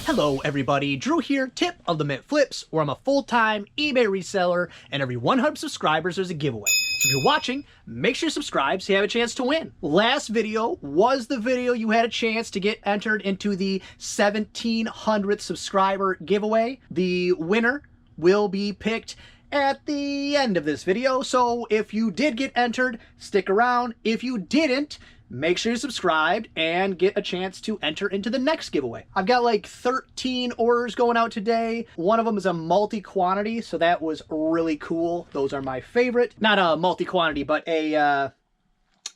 Hello everybody, Drew here, tip of the Mint Flips, where I'm a full-time eBay reseller, and every 100 subscribers there's a giveaway. So if you're watching, make sure you subscribe so you have a chance to win. Last video was the video you had a chance to get entered into the 1700th subscriber giveaway. The winner will be picked at the end of this video, so if you did get entered, stick around. If you didn't, make sure you're subscribed and get a chance to enter into the next giveaway. I've got like 13 orders going out today. One of them is a multi-quantity, so that was really cool. Those are my favorite. Not a multi-quantity, but a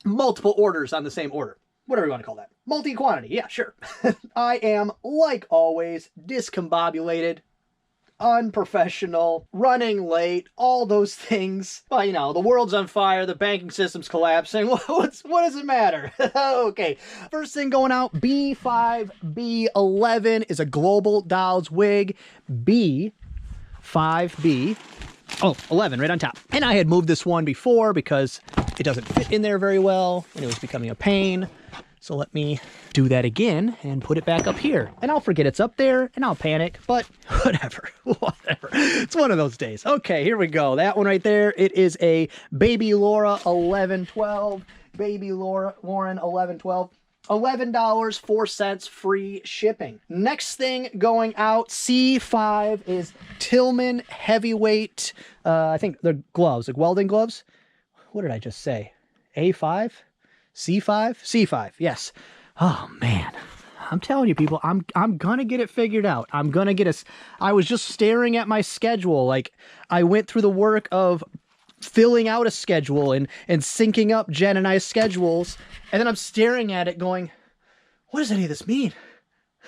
multiple orders on the same order. Whatever you want to call that. Multi-quantity, yeah, sure. I am, like always, discombobulated, unprofessional, running late, all those things. Well, you know, the world's on fire, the banking system's collapsing. What does it matter? Okay, first thing going out, B5, B11 is a Global Dolls wig. B5B, oh, 11 right on top. And I had moved this one before because it doesn't fit in there very well and it was becoming a pain. So let me do that again and put it back up here. And I'll forget it's up there and I'll panic, but whatever, whatever. It's one of those days. Okay, here we go. That one right there, it is a Baby Laura 1112. Baby Lauren 1112. $11.04 free shipping. Next thing going out, C5 is Tillman heavyweight, I think they're gloves, like welding gloves. What did I just say? A5? C5? C5, yes. Oh man, I'm telling you people, I'm gonna get it figured out. I'm gonna get I was just staring at my schedule. Like I went through the work of filling out a schedule and syncing up Jen and I's schedules. And then I'm staring at it going, what does any of this mean?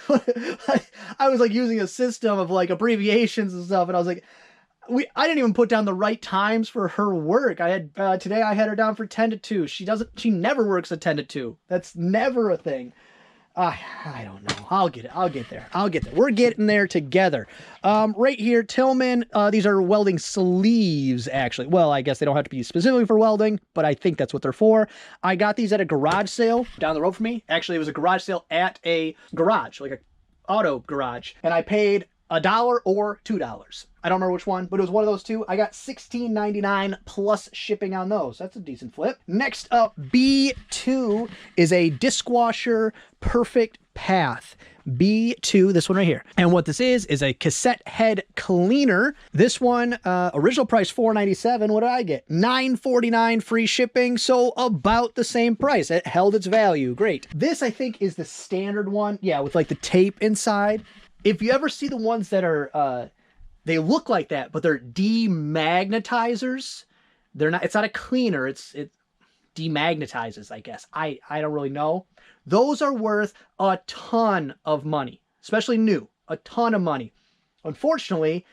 I was like using a system of like abbreviations and stuff. And I was like, I didn't even put down the right times for her work. I had today I had her down for 10 to 2. She never works at 10 to 2. That's never a thing. I don't know. I'll get there. We're getting there together. Right here, Tillman, these are welding sleeves, actually. Well, I guess they don't have to be specifically for welding, but I think that's what they're for. I got these at a garage sale down the road from me. Actually, it was a garage sale at a garage, like a auto garage, and I paid $1 or $2. I don't remember which one, but it was one of those two. I got $16.99 plus shipping on those. That's a decent flip. Next up, B2 is a dishwasher perfect path. B2, this one right here. And what this is a cassette head cleaner. This one, original price $4.97. What did I get? $9.49 free shipping, so about the same price. It held its value. Great. This, I think, is the standard one. Yeah, with like the tape inside. If you ever see the ones that are, they look like that, but they're demagnetizers. They're not, it's not a cleaner. It demagnetizes, I guess. I don't really know. Those are worth a ton of money, especially new, a ton of money. Unfortunately,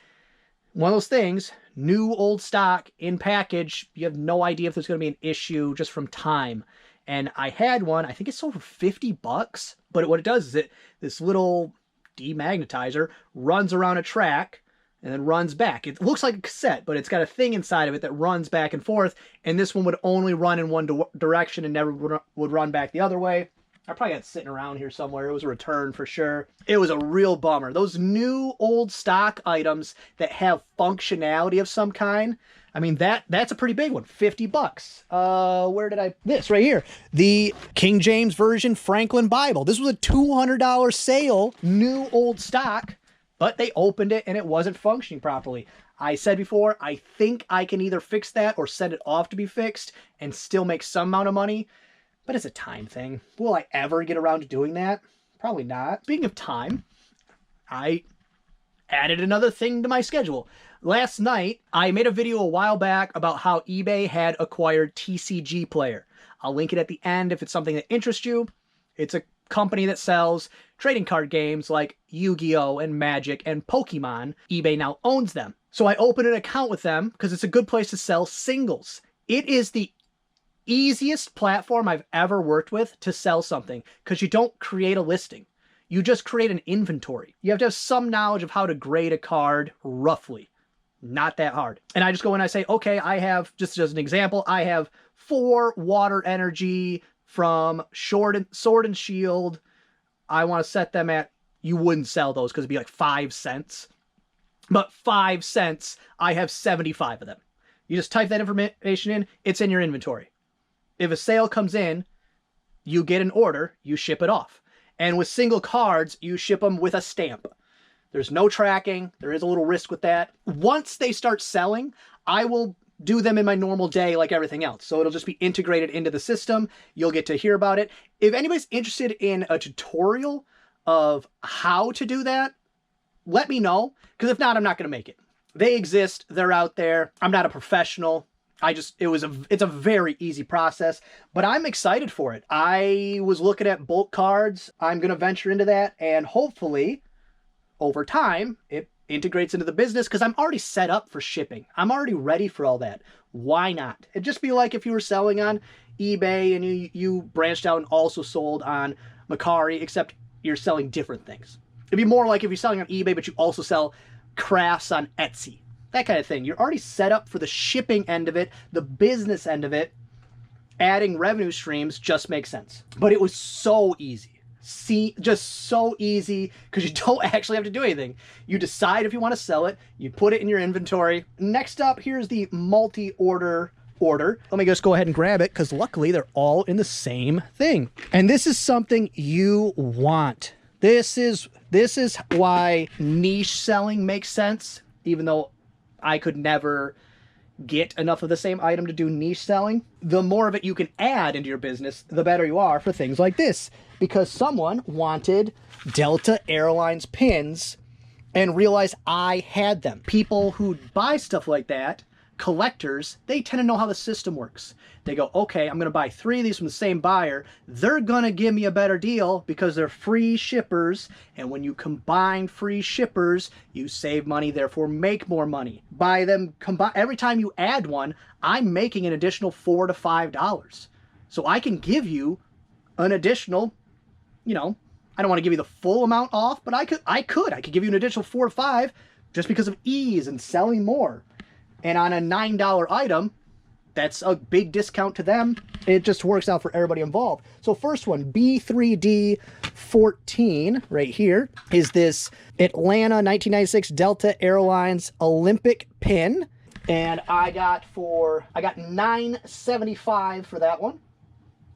one of those things, new, old stock in package, you have no idea if there's going to be an issue just from time. And I had one, I think it's sold for $50, but what it does is this little demagnetizer runs around a track and then runs back. It looks like a cassette, but it's got a thing inside of it that runs back and forth, and this one would only run in one direction and never would run back the other way. I probably had it sitting around here somewhere. It was a return for sure. It was a real bummer. Those new old stock items that have functionality of some kind, I mean, that's a pretty big one. $50. Where did this right here, the King James Version Franklin Bible. This was a $200 sale, new old stock, but they opened it and it wasn't functioning properly. I said before, I think I can either fix that or send it off to be fixed and still make some amount of money, but it's a time thing. Will I ever get around to doing that? Probably not. Speaking of time, I added another thing to my schedule. Last night, I made a video a while back about how eBay had acquired TCG Player. I'll link it at the end if it's something that interests you. It's a company that sells trading card games like Yu-Gi-Oh! And Magic and Pokemon. eBay now owns them. So I opened an account with them because it's a good place to sell singles. It is the easiest platform I've ever worked with to sell something because you don't create a listing. You just create an inventory. You have to have some knowledge of how to grade a card roughly. Not that hard. And I just go in and I say, okay, I have, just as an example, I have 4 water energy from Sword and Shield. I want to set them at you wouldn't sell those because it'd be like 5 cents. But 5 cents, I have 75 of them. You just type that information in, it's in your inventory. If a sale comes in, you get an order, you ship it off. And with single cards, you ship them with a stamp. There's no tracking. There is a little risk with that. Once they start selling, I will do them in my normal day like everything else. So it'll just be integrated into the system. You'll get to hear about it. If anybody's interested in a tutorial of how to do that, let me know. Because if not, I'm not going to make it. They exist. They're out there. I'm not a professional. It's a very easy process, but I'm excited for it. I was looking at bulk cards. I'm going to venture into that, and hopefully over time it integrates into the business because I'm already set up for shipping. I'm already ready for all that. Why not? It'd just be like if you were selling on eBay and you branched out and also sold on Mercari, except you're selling different things. It'd be more like if you're selling on eBay, but you also sell crafts on Etsy. That kind of thing. You're already set up for the shipping end of it, the business end of it. Adding revenue streams just makes sense. But it was so easy. Just so easy because you don't actually have to do anything. You decide if you want to sell it, you put it in your inventory. Next up, here's the multi-order order. Let me just go ahead and grab it because luckily they're all in the same thing. And this is something you want. This is why niche selling makes sense, even though I could never get enough of the same item to do niche selling. The more of it you can add into your business, the better you are for things like this. Because someone wanted Delta Airlines pins and realized I had them. People who buy stuff like that, collectors, they tend to know how the system works. They go, okay, I'm going to buy 3 of these from the same buyer. They're going to give me a better deal because they're free shippers. And when you combine free shippers, you save money, therefore make more money. By them every time you add one, I'm making an additional $4 to $5. So I can give you an additional, I don't want to give you the full amount off, but I could give you an additional 4 or 5 just because of ease and selling more. And on a $9 item, that's a big discount to them. It just works out for everybody involved. So first one, B3D14 right here is this Atlanta 1996 Delta Airlines Olympic pin. And I got $9.75 for that one.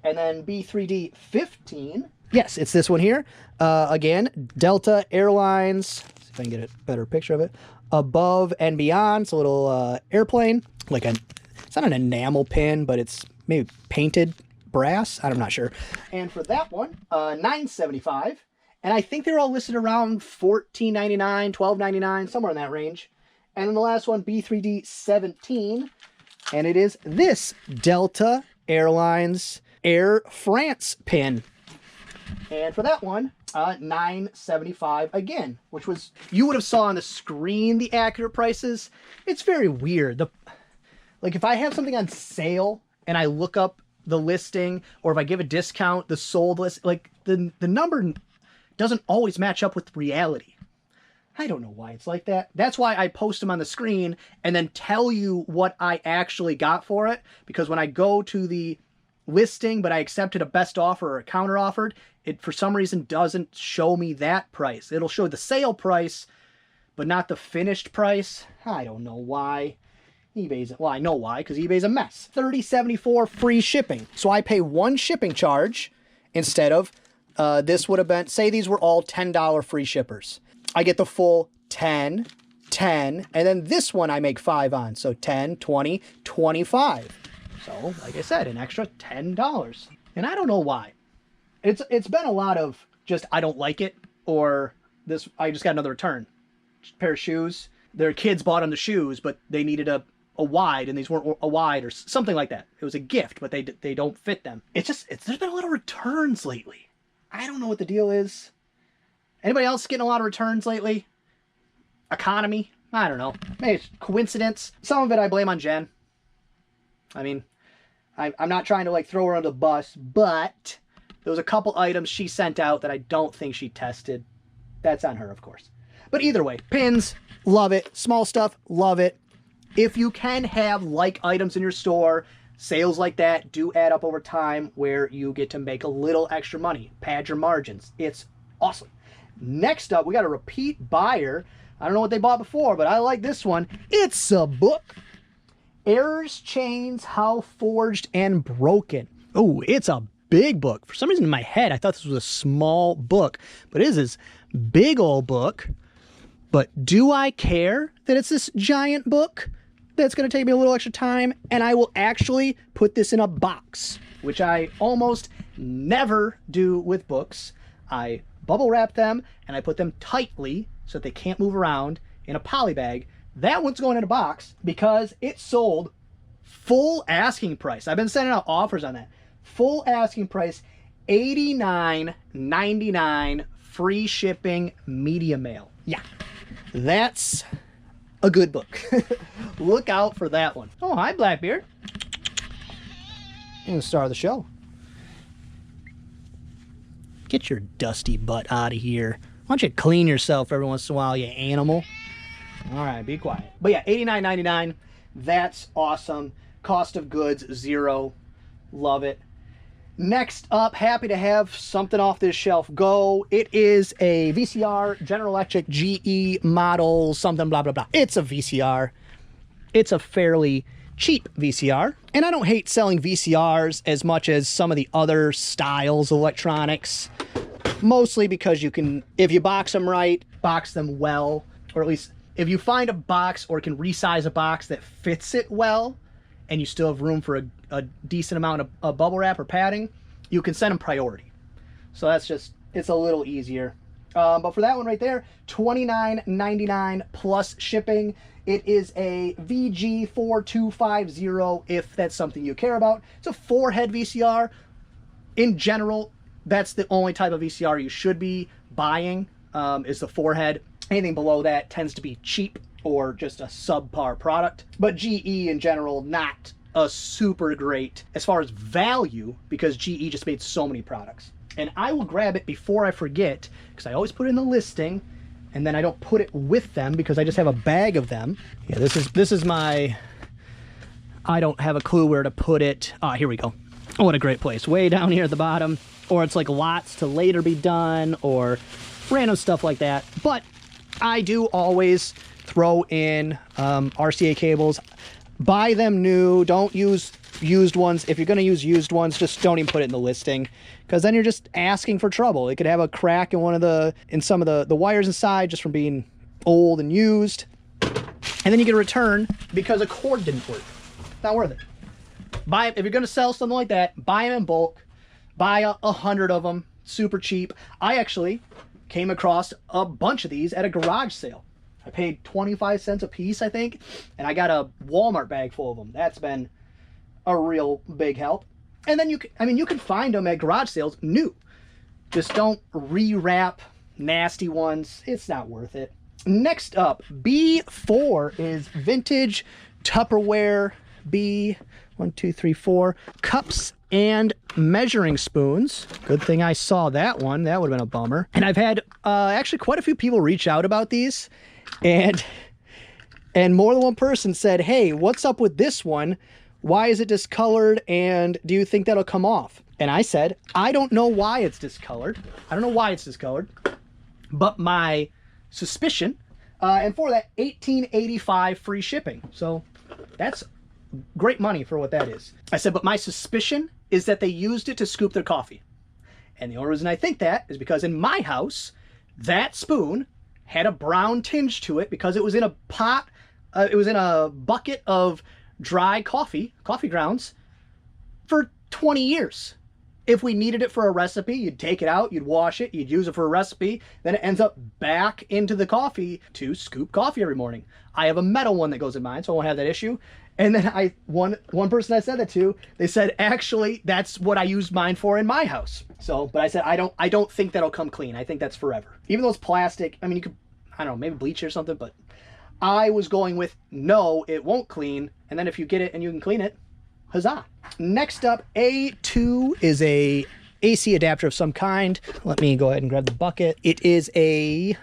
And then B3D15. Yes, it's this one here. Again, Delta Airlines. Let's see if I can get a better picture of it. Above and Beyond. It's a little airplane. It's not an enamel pin, but it's maybe painted brass. I'm not sure. And for that one, $9.75. And I think they're all listed around $14.99, $12.99, somewhere in that range. And then the last one, B3D17. And it is this Delta Airlines Air France pin. And for that one, $9.75 again, which was, you would have saw on the screen the accurate prices. It's very weird. Like if I have something on sale and I look up the listing, or if I give a discount, the sold list, like the number doesn't always match up with reality. I don't know why it's like that. That's why I post them on the screen and then tell you what I actually got for it. Because when I go to the listing, but I accepted a best offer or a counter offered, it for some reason doesn't show me that price. It'll show the sale price, but not the finished price. I don't know why. I know why, because eBay's a mess. $30.74 free shipping. So I pay one shipping charge instead of, this would have been, say these were all $10 free shippers. I get the full 10, and then this one I make 5 on. So 10, 20, 25. So, like I said, an extra $10. And I don't know why. It's been a lot of just, I don't like it, or this, I just got another return. Pair of shoes. Their kids bought them the shoes, but they needed a wide, and these weren't a wide, or something like that. It was a gift, but they don't fit them. There's been a lot of returns lately. I don't know what the deal is. Anybody else getting a lot of returns lately? Economy? I don't know. Maybe it's coincidence. Some of it I blame on Jen. I mean, I'm not trying to like throw her under the bus, but there was a couple items she sent out that I don't think she tested. That's on her, of course. But either way, pins, love it. Small stuff, love it. If you can have like items in your store, sales like that do add up over time where you get to make a little extra money. Pad your margins. It's awesome. Next up, we got a repeat buyer. I don't know what they bought before, but I like this one. It's a book. Errors, Chains, How Forged and Broken. Oh, it's a big book. For some reason in my head, I thought this was a small book, but it is this big old book. But do I care that it's this giant book that's going to take me a little extra time? And I will actually put this in a box, which I almost never do with books. I bubble wrap them and I put them tightly so that they can't move around in a poly bag. That one's going in a box because it sold full asking price. I've been sending out offers on that. Full asking price, $89.99, free shipping, media mail. Yeah, that's a good book. Look out for that one. Oh, hi, Blackbeard. And the star of the show. Get your dusty butt out of here. Why don't you clean yourself every once in a while, you animal? All right, be quiet. But yeah, $89.99. That's awesome. Cost of goods, $0. Love it. Next up, happy to have something off this shelf go. It is a VCR, General Electric GE model, something blah, blah, blah. It's a VCR. It's a fairly cheap VCR. And I don't hate selling VCRs as much as some of the other styles of electronics. Mostly because you can, if you box them right, box them well, or at least if you find a box or can resize a box that fits it well, and you still have room for a decent amount of bubble wrap or padding, you can send them priority. So that's just, it's a little easier. But for that one right there, $29.99 plus shipping. It is a VG4250 if that's something you care about. It's a 4-head VCR. In general, that's the only type of VCR you should be buying, is the 4-head. Anything below that tends to be cheap or just a subpar product. But GE in general, not a super great as far as value, because GE just made so many products. And I will grab it before I forget, because I always put it in the listing, and then I don't put it with them because I just have a bag of them. Yeah, this is my, I don't have a clue where to put it. Ah, here we go. Oh, what a great place. Way down here at the bottom. Or it's like lots to later be done, or random stuff like that. But I do always throw in RCA cables. Buy them new. Don't use used ones. If you're going to use used ones, just don't even put it in the listing, because then you're just asking for trouble. It could have a crack in some of the wires inside just from being old and used, and then you get a return because a cord didn't work. Not worth it. If you're going to sell something like that, buy them in bulk. Buy 100 of them, super cheap. I actually came across a bunch of these at a garage sale. I paid 25 cents a piece, I think, and I got a Walmart bag full of them. That's been a real big help. And then you can find them at garage sales new. Just don't rewrap nasty ones. It's not worth it. Next up, B4 is vintage Tupperware B1, 2, 3, 4 cups and measuring spoons. Good thing I saw that one. That would have been a bummer. And I've had actually quite a few people reach out about these, and more than one person said, hey, what's up with this one? Why is it discolored, and do you think that'll come off? And I said, I don't know why it's discolored. I don't know why it's discolored, but my suspicion, and for that, $18.85 free shipping. So that's great money for what that is. I said, but my suspicion is that they used it to scoop their coffee. And the only reason I think that is because in my house, that spoon had a brown tinge to it because it was in a pot, it was in a bucket of dry coffee grounds for 20 years. If we needed it for a recipe, you'd take it out, you'd wash it, you'd use it for a recipe, then it ends up back into the coffee to scoop coffee every morning. I have a metal one that goes in mine, so I won't have that issue. And then one person I said that to, they said, actually, that's what I used mine for in my house. So, but I said, I don't think that'll come clean. I think that's forever. Even though it's plastic, I mean, you could, I don't know, maybe bleach it or something, but I was going with, no, it won't clean. And then if you get it and you can clean it, huzzah. Next up, A2 is a AC adapter of some kind. Let me go ahead and grab the bucket. It is a,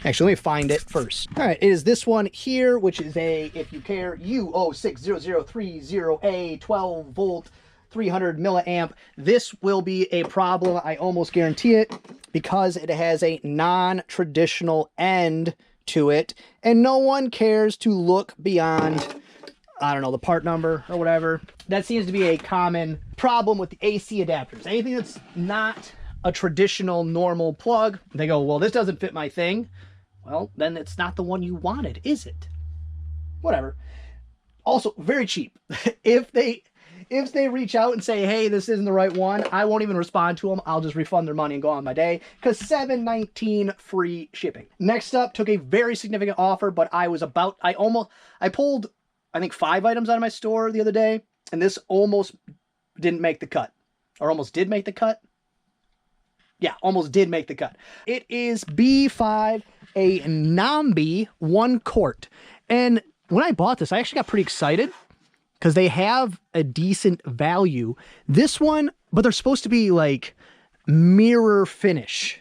actually, let me find it first. All right, it is this one here, which is a, if you care, U060030A 12 volt 300 milliamp. This will be a problem, I almost guarantee it, because it has a non-traditional end to it, and no one cares to look beyond, I don't know, the part number or whatever. That seems to be a common problem with the AC adapters. Anything that's not a traditional normal plug, they go, well, this doesn't fit my thing. Well, then it's not the one you wanted, is it? Whatever. Also, very cheap. If they reach out and say, hey, this isn't the right one, I won't even respond to them. I'll just refund their money and go on my day, because $7.19 free shipping. Next up, took a very significant offer, but I pulled, I think, 5 items out of my store the other day, and this almost didn't make the cut. Or almost did make the cut. Yeah, almost did make the cut. It is B5, a Nambi 1 quart. And when I bought this, I actually got pretty excited because they have a decent value. This one, but they're supposed to be like mirror finish.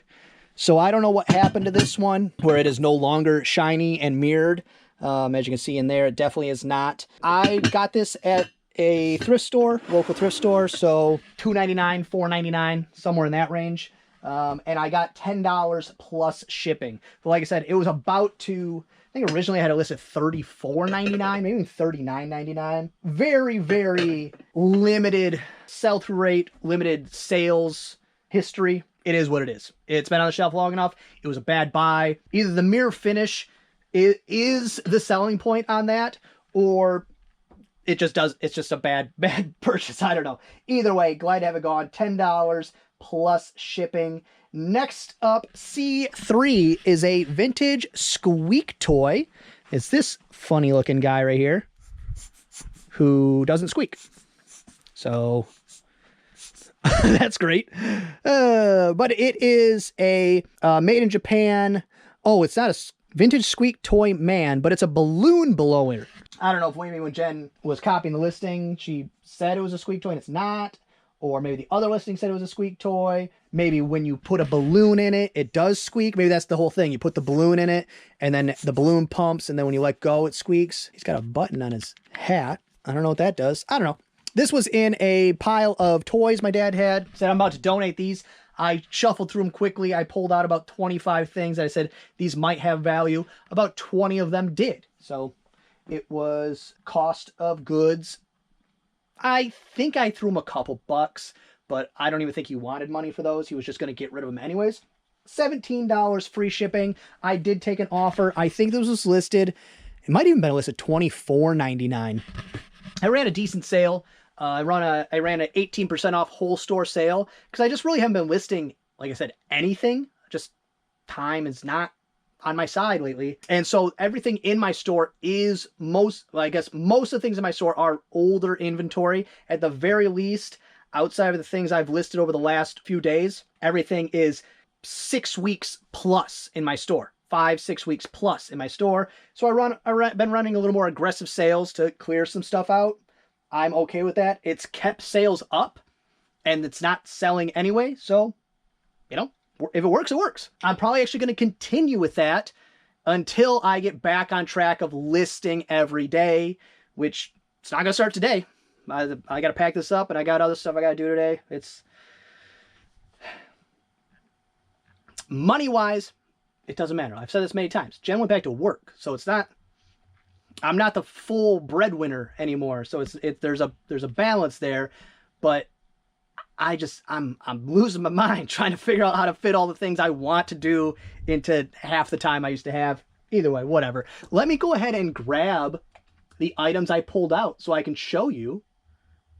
So I don't know what happened to this one where it is no longer shiny and mirrored. As you can see in there, it definitely is not. I got this at a thrift store, local thrift store. So $2.99, $4.99, somewhere in that range. And I got $10 plus shipping. But like I said, it was about to, I think originally I had it listed $34.99, maybe $39.99. Very, very limited sell-through rate, limited sales history. It is what it is. It's been on the shelf long enough. It was a bad buy. Either the mirror finish is the selling point on that, or it just does, it's just a bad purchase. I don't know. Either way, glad to have it gone. $10 plus shipping. Next up, C3 is a vintage squeak toy. It's this funny looking guy right here who doesn't squeak. So that's great. But it is a made in Japan. Oh, it's not a vintage squeak toy man, but it's a balloon blower. I don't know if maybe when Jen was copying the listing, she said it was a squeak toy and it's not. Or maybe the other listing said it was a squeak toy. Maybe when you put a balloon in it, it does squeak. Maybe that's the whole thing. You put the balloon in it, and then the balloon pumps, and then when you let go, it squeaks. He's got a button on his hat. I don't know what that does. I don't know. This was in a pile of toys my dad had. Said, I'm about to donate these. I shuffled through them quickly. I pulled out about 25 things that I said, these might have value. About 20 of them did. So it was cost of goods. I think I threw him a couple bucks, but I don't even think he wanted money for those. He was just going to get rid of them anyways. $17 free shipping. I did take an offer. I think this was listed. It might even been listed $24.99. I ran a decent sale. I ran an 18% off whole store sale because I just really haven't been listing, like I said, anything. Just time is not on my side lately. And so everything in my store is most of the things in my store are older inventory. At the very least, outside of the things I've listed over the last few days, everything is 6 weeks plus in my store. 5-6 weeks plus in my store. So I've been running a little more aggressive sales to clear some stuff out. I'm okay with that. It's kept sales up and it's not selling anyway. So, you know, if it works, it works. I'm probably actually going to continue with that until I get back on track of listing every day, which it's not going to start today. I got to pack this up and I got other stuff I got to do today. It's money-wise, it doesn't matter. I've said this many times. Jen went back to work, so it's not, I'm not the full breadwinner anymore. So there's a balance there, but I'm losing my mind trying to figure out how to fit all the things I want to do into half the time I used to have. Either way, whatever. Let me go ahead and grab the items I pulled out so I can show you,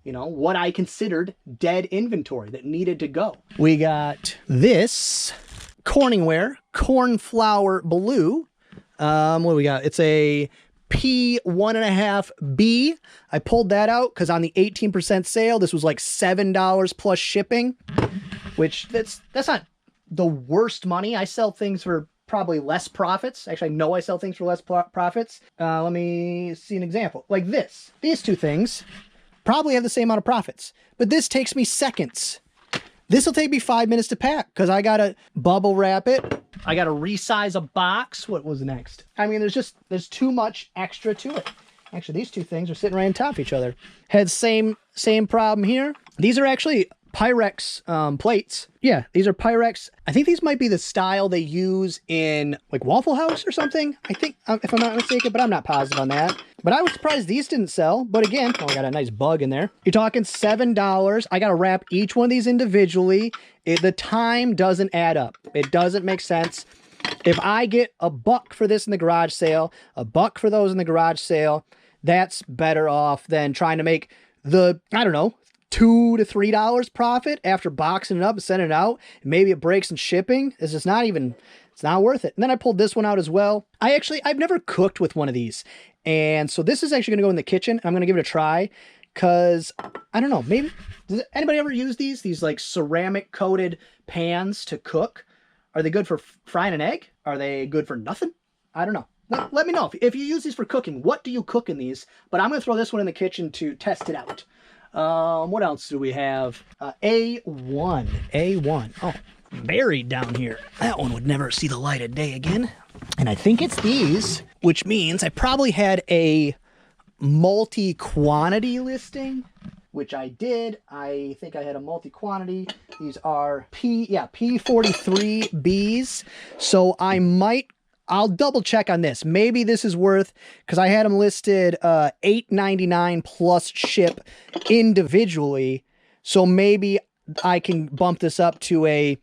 you know, what I considered dead inventory that needed to go. We got this Corningware corn flour blue. What do we got? It's a P1.5B. I pulled that out because on the 18% sale, this was like $7 plus shipping, which that's not the worst money. I sell things for probably less profits. Actually, I know I sell things for less profits. Let me see an example. Like this. These two things probably have the same amount of profits, but this takes me seconds. This will take me 5 minutes to pack because I got to bubble wrap it. I got to resize a box. What was next? I mean, there's too much extra to it. Actually, these two things are sitting right on top of each other. Had same problem here. These are actually Pyrex plates. Yeah, these are Pyrex. I think these might be the style they use in like Waffle House or something. I think, if I'm not mistaken, but I'm not positive on that. But I was surprised these didn't sell. But again, oh, I got a nice bug in there. You're talking $7. I got to wrap each one of these individually. The time doesn't add up. It doesn't make sense. If I get $1 for this in the garage sale, $1 for those in the garage sale, that's better off than trying to make the, I don't know, $2 to $3 profit after boxing it up and sending it out. Maybe it breaks in shipping. It's just not even, it's not worth it. And then I pulled this one out as well. I've never cooked with one of these. And so this is actually going to go in the kitchen. I'm going to give it a try because I don't know, maybe, does anybody ever use these like ceramic coated pans to cook? Are they good for frying an egg? Are they good for nothing? I don't know. Let me know if you use these for cooking. What do you cook in these? But I'm going to throw this one in the kitchen to test it out. What else do we have? A1. Oh, buried down here. That one would never see the light of day again. And I think it's these, which means I probably had a multi-quantity listing, which I did. I think I had a multi-quantity. These are P43Bs. So I'll double check on this. Maybe this is worth, because I had them listed $8.99 plus ship individually. So maybe I can bump this up to a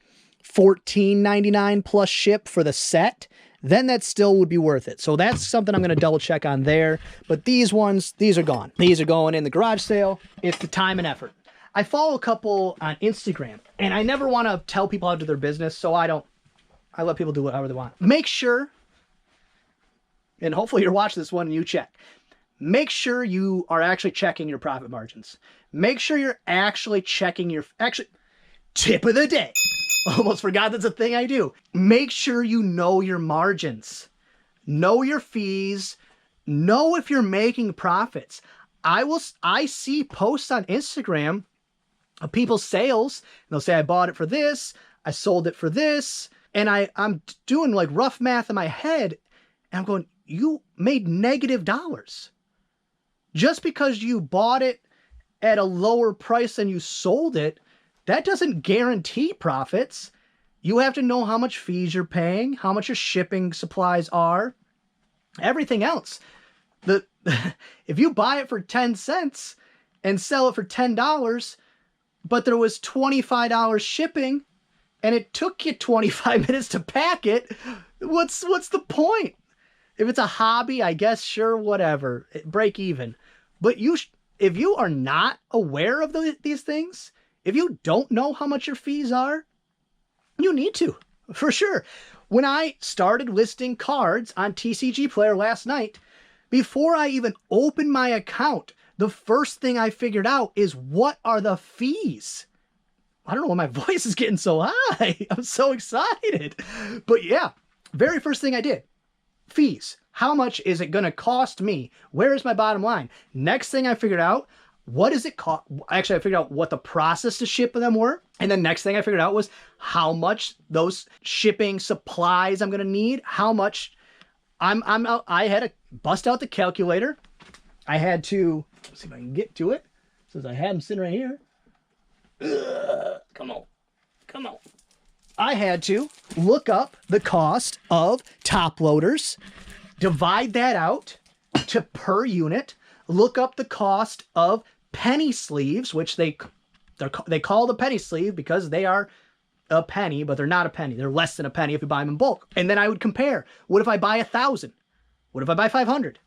$14.99 plus ship for the set. Then that still would be worth it. So that's something I'm going to double check on there. But these ones, these are gone. These are going in the garage sale. It's the time and effort. I follow a couple on Instagram, and I never want to tell people how to do their business, so I let people do whatever they want. Make sure, and hopefully you're watching this one and you check. Make sure you are actually checking your profit margins. Make sure you're actually checking your, tip of the day. Almost forgot that's a thing I do. Make sure you know your margins. Know your fees. Know if you're making profits. I see posts on Instagram of people's sales, and they'll say, I bought it for this, I sold it for this, and I'm doing like rough math in my head, and I'm going, you made negative dollars. Just because you bought it at a lower price than you sold it, that doesn't guarantee profits. You have to know how much fees you're paying, how much your shipping supplies are, everything else. If you buy it for 10 cents and sell it for $10, but there was $25 shipping and it took you 25 minutes to pack it, what's the point? If it's a hobby, I guess, sure, whatever, break even. But if you are not aware of these things, if you don't know how much your fees are, you need to, for sure. When I started listing cards on TCG Player last night, before I even opened my account, the first thing I figured out is, what are the fees? I don't know why my voice is getting so high. I'm so excited. But yeah, very first thing I did, fees. How much is it going to cost me? Where is my bottom line? Next thing I figured out, what does it cost? Actually, I figured out what the process to ship them were. And the next thing I figured out was how much those shipping supplies I'm going to need, how much I had to bust out the calculator. I had to, let's see if I can get to it, since I have them sitting right here. Come on. I had to look up the cost of top loaders, divide that out to per unit, look up the cost of penny sleeves, which they call the penny sleeve because they are a penny, but they're not a penny. They're less than a penny if you buy them in bulk. And then I would compare, what if I buy 1,000? What if I buy 500?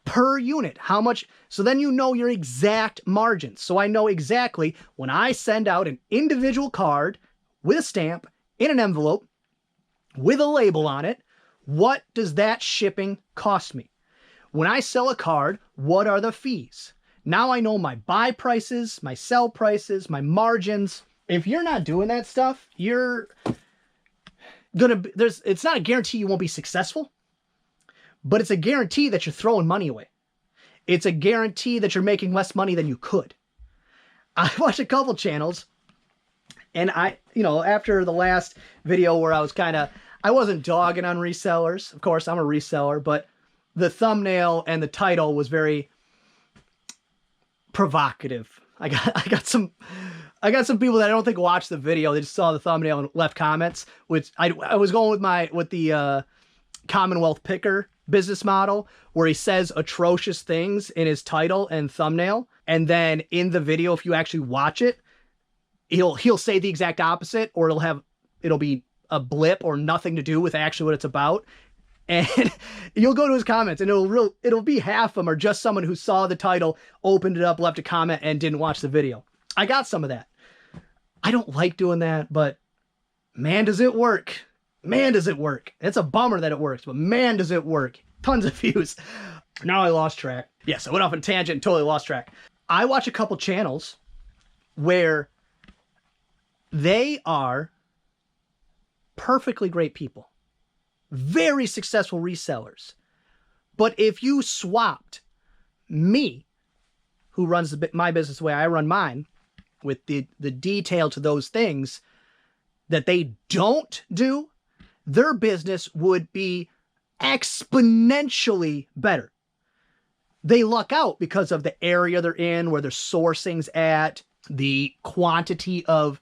Per unit, how much? So then you know your exact margins. So I know exactly when I send out an individual card with a stamp in an envelope with a label on it, what does that shipping cost me? When I sell a card, what are the fees? Now I know my buy prices, my sell prices, my margins. If you're not doing that stuff, you're gonna, it's not a guarantee you won't be successful, but it's a guarantee that you're throwing money away. It's a guarantee that you're making less money than you could. I watched a couple channels, and after the last video where I wasn't dogging on resellers. Of course, I'm a reseller, but the thumbnail and the title was very provocative. I got some people that I don't think watched the video. They just saw the thumbnail and left comments, which I was going with the Commonwealth Picker business model, where he says atrocious things in his title and thumbnail, and then in the video, if you actually watch it, he'll say the exact opposite, or it'll be a blip or nothing to do with actually what it's about. And you'll go to his comments and it'll be half of them are just someone who saw the title, opened it up, left a comment, and didn't watch the video. I got some of that. I don't like doing that, but man, does it work. Man, does it work. It's a bummer that it works, but man, does it work. Tons of views. Now I lost track. Yes, I went off on a tangent and totally lost track. I watch a couple channels where they are perfectly great people. Very successful resellers. But if you swapped me, who runs my business the way I run mine, with the detail to those things that they don't do, their business would be exponentially better. They luck out because of the area they're in, where their sourcing's at, the quantity of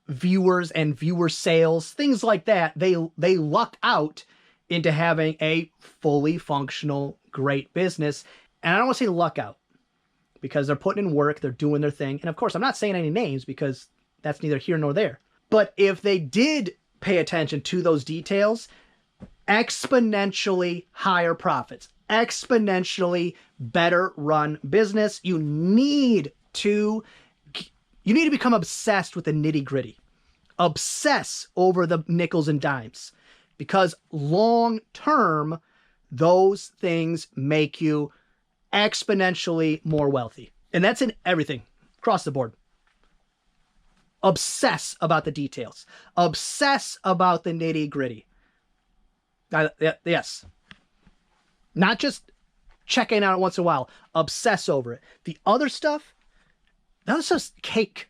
viewers and viewer sales, things like that. They luck out into having a fully functional, great business. And I don't want to say luck out, because they're putting in work, they're doing their thing. And of course, I'm not saying any names because that's neither here nor there. But if they did pay attention to those details, exponentially higher profits, exponentially better run business. You need to become obsessed with the nitty gritty. Obsess over the nickels and dimes, because long term, those things make you exponentially more wealthy. And that's in everything across the board. Obsess about the details. Obsess about the nitty gritty. Yes. Not just checking out once in a while. Obsess over it. The other stuff's cake.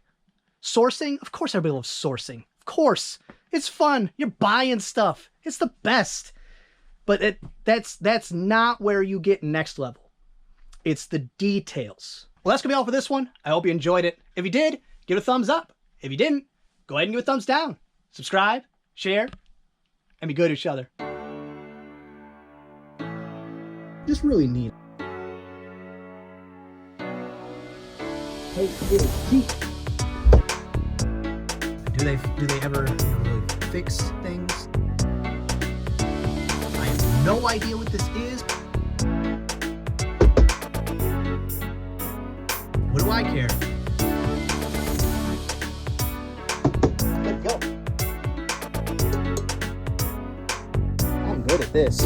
Sourcing, of course everybody loves sourcing. Of course. It's fun. You're buying stuff. It's the best. But that's not where you get next level. It's the details. Well, that's going to be all for this one. I hope you enjoyed it. If you did, give it a thumbs up. If you didn't, go ahead and give it a thumbs down. Subscribe, share, and be good to each other. Just really neat. Hey, Pete. Do they ever really fix things? I have no idea what this is. What do I care? Let's go. I'm good at this.